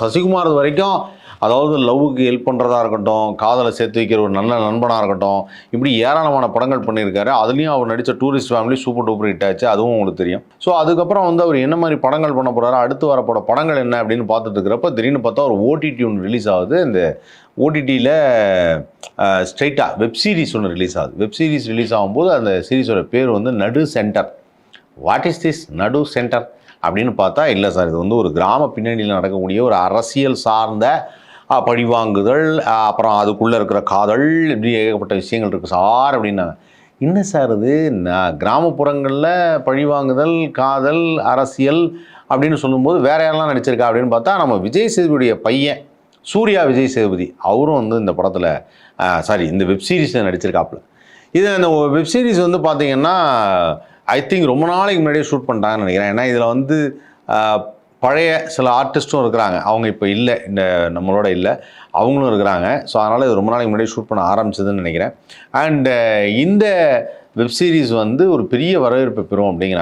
சசிகுமார் இது வரைக்கும் அதாவது லவ்வுக்கு ஹெல்ப் பண்ணுறதா இருக்கட்டும், காதலை சேர்த்து வைக்கிற ஒரு நல்ல நண்பனாக இருக்கட்டும், இப்படி ஏராளமான படங்கள் பண்ணியிருக்காரு. அதுலேயும் அவர் நடித்த tourist family super duper hit ஆச்சு, அதுவும் உங்களுக்கு தெரியும். ஸோ அதுக்கப்புறம் வந்து அவர் என்ன மாதிரி படங்கள் பண்ண போகிறாரு, அடுத்து வரப்போகிற படங்கள் என்ன அப்படின்னு பார்த்துட்டு இருக்கிறப்ப திடீர்னு பார்த்தா ஒரு ஓடிடி ஒன்று ரிலீஸ் ஆகுது. இந்த ஓடிடியில் ஸ்ட்ரைட்டாக வெப் சீரிஸ் ஒன்று ரிலீஸ் ஆகுது. வெப் சீரிஸ் ரிலீஸ் ஆகும்போது அந்த சீரிஸோட பேர் வந்து நடு சென்டர். வாட் இஸ் திஸ் நடு சென்டர் அப்படின்னு பார்த்தா, இல்லை சார், இது வந்து ஒரு கிராம பின்னணியில் நடக்கக்கூடிய ஒரு அரசியல் சார்ந்த பழிவாங்குதல், அப்புறம் அதுக்குள்ளே இருக்கிற காதல், இப்படி ஏகப்பட்ட விஷயங்கள் இருக்குது சார் அப்படின்னாங்க. என்ன சார் இது, கிராமப்புறங்களில் பழிவாங்குதல், காதல், அரசியல் அப்படின்னு சொல்லும்போது வேற யாரெல்லாம் நடிச்சிருக்கா அப்படின்னு பார்த்தா, நம்ம விஜய் சேதுபதியுடைய பையன் சூர்யா விஜய் சேதுபதி அவரும் வந்து இந்த படத்தில் இந்த வெப் சீரிஸில் நடிச்சிருக்காப்புல. இது அந்த வெப் சீரிஸ் வந்து பார்த்தீங்கன்னா ஐ திங்க் ரொம்ப நாளைக்கு முன்னாடியே ஷூட் பண்ணிட்டாங்கன்னு நினைக்கிறேன். ஏன்னா இதில் வந்து பழைய சில ஆர்டிஸ்ட்டும் இருக்கிறாங்க, அவங்க இப்போ இல்லை, இந்த நம்மளோட இல்லை, அவங்களும் இருக்கிறாங்க. ஸோ அதனால் இது ரொம்ப நாளைக்கு முன்னாடி ஷூட் பண்ண ஆரம்பிச்சதுன்னு நினைக்கிறேன். அண்டு இந்த வெப் சீரிஸ் வந்து ஒரு பெரிய வரவேற்பை பெறும் அப்படிங்கிறாங்க.